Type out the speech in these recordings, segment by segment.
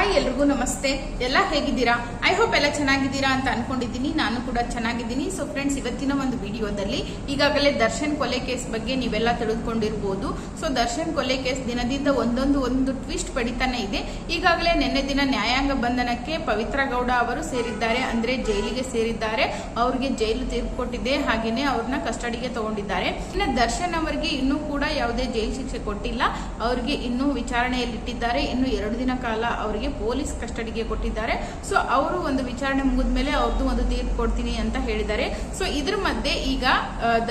Hi ಎಲ್ರಿಗೂ ನಮಸ್ತೆ. ಎಲ್ಲ ಹೇಗಿದ್ದೀರಾ? ಐ ಹೋಪ್ ಎಲ್ಲ ಚೆನ್ನಾಗಿದ್ದೀರಾ ಅಂತ ಅನ್ಕೊಂಡಿದ್ದೀನಿ. ನಾನು ಕೂಡ ಚೆನ್ನಾಗಿದ್ದೀನಿ. ಸೊ ಫ್ರೆಂಡ್ಸ್, ಇವತ್ತಿನ ಒಂದು ವಿಡಿಯೋದಲ್ಲಿ ಈಗಾಗಲೇ ದರ್ಶನ್ ಕೊಲೆ ಕೇಸ್ ಬಗ್ಗೆ ನೀವೆಲ್ಲ ತಿಳಿದುಕೊಂಡಿರಬಹುದು. ಸೊ ದರ್ಶನ್ ಕೊಲೆ ಕೇಸ್ ದಿನದಿಂದ ಒಂದು ಟ್ವಿಸ್ಟ್ ಪಡಿತಾನೆ ಇದೆ. ಈಗಾಗಲೇ ನಿನ್ನೆ ದಿನ ನ್ಯಾಯಾಂಗ ಬಂಧನಕ್ಕೆ ಪವಿತ್ರ ಗೌಡ ಅವರು ಸೇರಿದ್ದಾರೆ, ಅಂದ್ರೆ ಜೈಲಿಗೆ ಸೇರಿದ್ದಾರೆ. ಅವ್ರಿಗೆ ಜೈಲು ತೀರ್ಪು ಕೊಟ್ಟಿದೆ, ಹಾಗೇನೆ ಅವ್ರನ್ನ ಕಸ್ಟಡಿಗೆ ತಗೊಂಡಿದ್ದಾರೆ. ಇನ್ನು ದರ್ಶನ್ ಅವರಿಗೆ ಇನ್ನೂ ಕೂಡ ಯಾವುದೇ ಜೈಲು ಶಿಕ್ಷೆ ಕೊಟ್ಟಿಲ್ಲ. ಅವ್ರಿಗೆ ಇನ್ನೂ ವಿಚಾರಣೆಯಲ್ಲಿಟ್ಟಿದ್ದಾರೆ. ಇನ್ನು 2 ದಿನ ಕಾಲ ಅವರಿಗೆ ಪೊಲೀಸ್ ಕಸ್ಟಡಿಗೆ ಕೊಟ್ಟಿದ್ದಾರೆ. ಸೊ ಅವರು ಒಂದು ವಿಚಾರಣೆ ಮುಗಿದ್ಮೇಲೆ ಅವ್ರದ್ದು ಒಂದು ತೀರ್ಪು ಕೊಡ್ತೀನಿ ಅಂತ ಹೇಳಿದ್ದಾರೆ. ಸೊ ಇದ್ರ ಮಧ್ಯೆ ಈಗ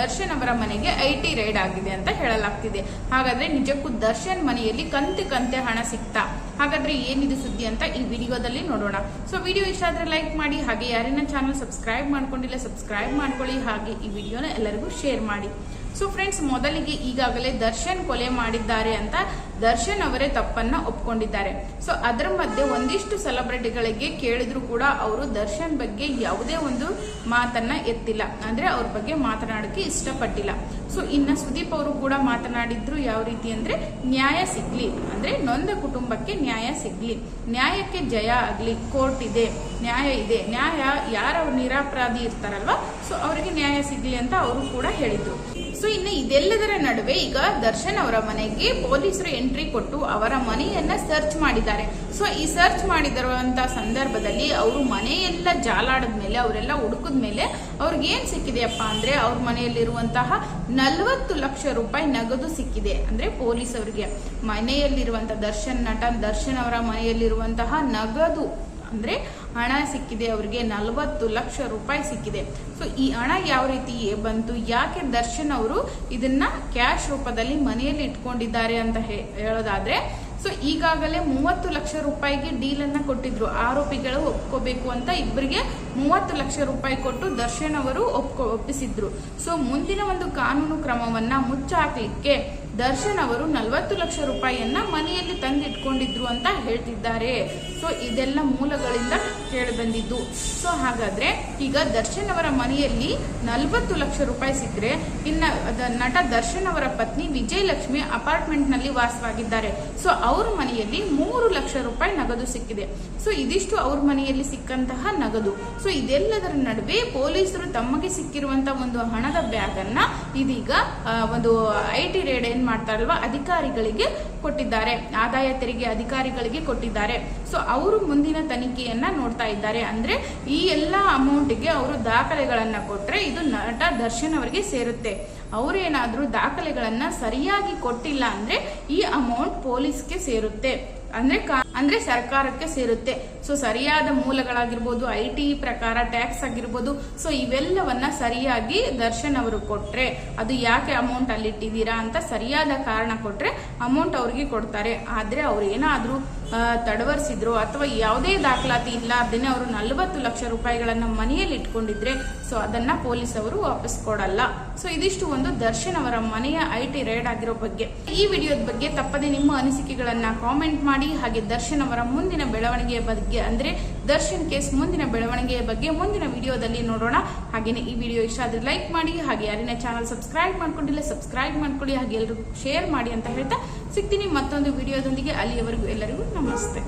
ದರ್ಶನ್ ಅವರ ಮನೆಗೆ IT ರೈಡ್ ಆಗಿದೆ ಅಂತ ಹೇಳಲಾಗ್ತಿದೆ. ಹಾಗಾದ್ರೆ ನಿಜಕ್ಕೂ ದರ್ಶನ್ ಮನೆಯಲ್ಲಿ ಕಂತೆ ಹಣ ಸಿಕ್ತಾ? ಹಾಗಾದ್ರೆ ಏನಿದೆ ಸುದ್ದಿ ಅಂತ ಈ ವಿಡಿಯೋದಲ್ಲಿ ನೋಡೋಣ. ಸೊ ವಿಡಿಯೋ ಇಷ್ಟ ಆದ್ರೆ ಲೈಕ್ ಮಾಡಿ, ಹಾಗೆ ಯಾರಿನ ಚಾನಲ್ ಸಬ್ಸ್ಕ್ರೈಬ್ ಮಾಡ್ಕೊಂಡಿಲ್ಲ ಸಬ್ಸ್ಕ್ರೈಬ್ ಮಾಡ್ಕೊಳ್ಳಿ, ಹಾಗೆ ಈ ವಿಡಿಯೋನ ಎಲ್ಲರಿಗೂ ಶೇರ್ ಮಾಡಿ. ಸೊ ಫ್ರೆಂಡ್ಸ್, ಮೊದಲಿಗೆ ಈಗಾಗಲೇ ದರ್ಶನ್ ಕೊಲೆ ಮಾಡಿದ್ದಾರೆ ಅಂತ ದರ್ಶನ್ ಅವರೇ ತಪ್ಪನ್ನ ಒಪ್ಕೊಂಡಿದ್ದಾರೆ. ಸೊ ಅದರ ಮಧ್ಯೆ ಒಂದಿಷ್ಟು ಸೆಲೆಬ್ರಿಟಿಗಳಿಗೆ ಕೇಳಿದ್ರು ಕೂಡ ಅವರು ದರ್ಶನ್ ಬಗ್ಗೆ ಯಾವುದೇ ಒಂದು ಮಾತನ್ನ ಎತ್ತಿಲ್ಲ, ಅಂದ್ರೆ ಅವ್ರ ಬಗ್ಗೆ ಮಾತನಾಡಕ್ಕೆ ಇಷ್ಟಪಟ್ಟಿಲ್ಲ. ಸೊ ಇನ್ನ ಸುದೀಪ್ ಅವರು ಕೂಡ ಮಾತನಾಡಿದ್ರು. ಯಾವ ರೀತಿ ಅಂದ್ರೆ, ನ್ಯಾಯ ಸಿಗ್ಲಿ, ಅಂದ್ರೆ ನೊಂದ ಕುಟುಂಬಕ್ಕೆ ನ್ಯಾಯ ಸಿಗ್ಲಿ, ನ್ಯಾಯಕ್ಕೆ ಜಯ ಆಗ್ಲಿ, ಕೋರ್ಟ್ ಇದೆ, ನ್ಯಾಯ ಇದೆ, ನ್ಯಾಯ ಯಾರು ನಿರಪರಾಧಿ ಇರ್ತಾರಲ್ವಾ, ಸೊ ಅವರಿಗೆ ನ್ಯಾಯ ಸಿಗ್ಲಿ ಅಂತ ಅವರು ಕೂಡ ಹೇಳಿದ್ರು. ಸೊ ಇನ್ನು ಇದೆಲ್ಲದರ ನಡುವೆ ಈಗ ದರ್ಶನ್ ಅವರ ಮನೆಗೆ ಪೊಲೀಸರು ಎಂಟ್ರಿ ಕೊಟ್ಟು ಅವರ ಮನೆಯನ್ನ ಸರ್ಚ್ ಮಾಡಿದ್ದಾರೆ. ಸೊ ಈ ಸರ್ಚ್ ಮಾಡಿದಿರುವಂತಹ ಸಂದರ್ಭದಲ್ಲಿ ಅವರು ಮನೆಯೆಲ್ಲ ಜಾಲಾಡದ ಮೇಲೆ, ಅವರೆಲ್ಲ ಹುಡುಕದ ಮೇಲೆ ಅವ್ರಿಗೆ ಏನ್ ಸಿಕ್ಕಿದೆಯಪ್ಪ ಅಂದ್ರೆ, ಅವ್ರ ಮನೆಯಲ್ಲಿರುವಂತಹ 40 ಲಕ್ಷ ರೂಪಾಯಿ ನಗದು ಸಿಕ್ಕಿದೆ. ಅಂದ್ರೆ ಪೊಲೀಸ್ ಅವರಿಗೆ ಮನೆಯಲ್ಲಿರುವಂತಹ ದರ್ಶನ್ ಅವರ ಮನೆಯಲ್ಲಿರುವಂತಹ ನಗದು ಅಂದ್ರೆ ಹಣ ಸಿಕ್ಕಿದೆ. ಅವರಿಗೆ 40 ಲಕ್ಷ ರೂಪಾಯಿ ಸಿಕ್ಕಿದೆ. ಸೊ ಈ ಹಣ ಯಾವ ರೀತಿ ಬಂತು, ಯಾಕೆ ದರ್ಶನ್ ಅವರು ಇದನ್ನ ಕ್ಯಾಶ್ ರೂಪದಲ್ಲಿ ಮನೆಯಲ್ಲಿ ಇಟ್ಕೊಂಡಿದ್ದಾರೆ ಅಂತ ಹೇಳೋದಾದ್ರೆ, ಸೊ ಈಗಾಗಲೇ 30 ಲಕ್ಷ ರೂಪಾಯಿಗೆ ಡೀಲ್ ಅನ್ನ ಕೊಟ್ಟಿದ್ರು. ಆರೋಪಿಗಳು ಒಪ್ಕೋಬೇಕು ಅಂತ ಇಬ್ಬರಿಗೆ 30 ಲಕ್ಷ ರೂಪಾಯಿ ಕೊಟ್ಟು ದರ್ಶನ್ ಅವರು ಒಪ್ಪಿಸಿದ್ರು. ಸೊ ಮುಂದಿನ ಒಂದು ಕಾನೂನು ಕ್ರಮವನ್ನ ಮುಚ್ಚಾಕ್ಲಿಕ್ಕೆ ದರ್ಶನ್ ಅವರು 40 ಲಕ್ಷ ರೂಪಾಯಿಯನ್ನ ಮನೆಯಲ್ಲಿ ತಂದಿಟ್ಕೊಂಡಿದ್ರು ಅಂತ ಹೇಳ್ತಿದ್ದಾರೆ. ಸೊ ಇದೆಲ್ಲ ಮೂಲಗಳಿಂದ ಕೇಳಿ ಬಂದಿದ್ದು. ಸೊ ಹಾಗಾದ್ರೆ ಈಗ ದರ್ಶನ್ ಅವರ ಮನೆಯಲ್ಲಿ 40 ಲಕ್ಷ ರೂಪಾಯಿ ಸಿಕ್ಕರೆ, ಇನ್ನ ನಟ ದರ್ಶನ್ ಅವರ ಪತ್ನಿ ವಿಜಯಲಕ್ಷ್ಮಿ ಅಪಾರ್ಟ್ಮೆಂಟ್ ನಲ್ಲಿ ವಾಸವಾಗಿದ್ದಾರೆ. ಸೊ ಅವ್ರ ಮನೆಯಲ್ಲಿ 3 ಲಕ್ಷ ರೂಪಾಯಿ ನಗದು ಸಿಕ್ಕಿದೆ. ಸೊ ಇದಿಷ್ಟು ಅವ್ರ ಮನೆಯಲ್ಲಿ ಸಿಕ್ಕಂತಹ ನಗದು. ಸೊ ಇದೆಲ್ಲದರ ನಡುವೆ ಪೊಲೀಸರು ತಮಗೆ ಸಿಕ್ಕಿರುವಂತಹ ಒಂದು ಹಣದ ಬ್ಯಾಗ್ ಅನ್ನ ಇದೀಗ ಒಂದು IT ರೇಡ್ ಏನ್ ಮಾಡ್ತಾರಲ್ವಾ ಅಧಿಕಾರಿಗಳಿಗೆ ಕೊಟ್ಟಿದ್ದಾರೆ, ಆದಾಯ ತೆರಿಗೆ ಅಧಿಕಾರಿಗಳಿಗೆ ಕೊಟ್ಟಿದ್ದಾರೆ. ಸೊ ಅವರು ಮುಂದಿನ ತನಿಖೆಯನ್ನ ನೋಡ್ತಾ ಇದ್ದಾರೆ. ಅಂದ್ರೆ ಈ ಎಲ್ಲಾ ಅಮೌಂಟ್ಗೆ ಅವರು ದಾಖಲೆಗಳನ್ನ ಕೊಟ್ರೆ ಇದು ನಟ ದರ್ಶನ್ ಅವರಿಗೆ ಸೇರುತ್ತೆ. ಅವರೇನಾದ್ರೂ ದಾಖಲೆಗಳನ್ನ ಸರಿಯಾಗಿ ಕೊಟ್ಟಿಲ್ಲ ಅಂದ್ರೆ ಈ ಅಮೌಂಟ್ ಪೊಲೀಸ್ಗೆ ಸೇರುತ್ತೆ, ಅಂದ್ರೆ ಸರ್ಕಾರಕ್ಕೆ ಸೇರುತ್ತೆ. ಸೊ ಸರಿಯಾದ ಮೂಲಗಳಾಗಿರ್ಬೋದು, IT ಪ್ರಕಾರ ಟ್ಯಾಕ್ಸ್ ಆಗಿರ್ಬೋದು, ಸೊ ಇವೆಲ್ಲವನ್ನ ಸರಿಯಾಗಿ ದರ್ಶನ್ ಅವರು ಕೊಟ್ರೆ, ಅದು ಯಾಕೆ ಅಮೌಂಟ್ ಅಲ್ಲಿ ಇಟ್ಟಿದ್ದೀರಾ ಅಂತ ಸರಿಯಾದ ಕಾರಣ ಕೊಟ್ರೆ ಅಮೌಂಟ್ ಅವ್ರಿಗೆ ಕೊಡ್ತಾರೆ. ಆದ್ರೆ ಅವ್ರು ಏನಾದ್ರೂ ತಡವರ್ಸಿದ್ರು ಅಥವಾ ಯಾವುದೇ ದಾಖಲಾತಿ ಇಲ್ಲಾರ್ದೇನೆ ಅವರು 40 ಲಕ್ಷ ರೂಪಾಯಿಗಳನ್ನ ಮನೆಯಲ್ಲಿ ಇಟ್ಕೊಂಡಿದ್ರೆ, ಸೊ ಅದನ್ನ ಪೊಲೀಸ್ ಅವರು ವಾಪಸ್ ಕೊಡಲ್ಲ. ಸೊ ಇದಿಷ್ಟು ಒಂದು ದರ್ಶನ್ ಅವರ ಮನೆಯ IT ರೈಡ್ ಆಗಿರೋ ಬಗ್ಗೆ. ಈ ವಿಡಿಯೋದ ಬಗ್ಗೆ ತಪ್ಪದೆ ನಿಮ್ಮ ಅನಿಸಿಕೆಗಳನ್ನ ಕಾಮೆಂಟ್ ಮಾಡಿ, ಹಾಗೆ ದರ್ಶನ್ ಅವರ ಮುಂದಿನ ಬೆಳವಣಿಗೆಯ ಬಗ್ಗೆ, ಅಂದ್ರೆ ದರ್ಶನ್ ಕೇಸ್ ಮುಂದಿನ ಬೆಳವಣಿಗೆಯ ಬಗ್ಗೆ ಮುಂದಿನ ವಿಡಿಯೋದಲ್ಲಿ ನೋಡೋಣ. ಹಾಗೇನೆ ಈ ವಿಡಿಯೋ ಇಷ್ಟ ಆದ್ರೆ ಲೈಕ್ ಮಾಡಿ, ಹಾಗೆ ಯಾರಿನ ಚಾನಲ್ ಸಬ್ಸ್ಕ್ರೈಬ್ ಮಾಡ್ಕೊಂಡಿಲ್ಲ ಸಬ್ಸ್ಕ್ರೈಬ್ ಮಾಡ್ಕೊಳ್ಳಿ, ಹಾಗೆ ಎಲ್ರಿಗೂ ಶೇರ್ ಮಾಡಿ ಅಂತ ಹೇಳ್ತಾ ಸಿಗ್ತೀನಿ ಮತ್ತೊಂದು ವಿಡಿಯೋದೊಂದಿಗೆ. ಅಲ್ಲಿಯವರೆಗೂ ಎಲ್ಲರಿಗೂ ನಮಸ್ತೆ.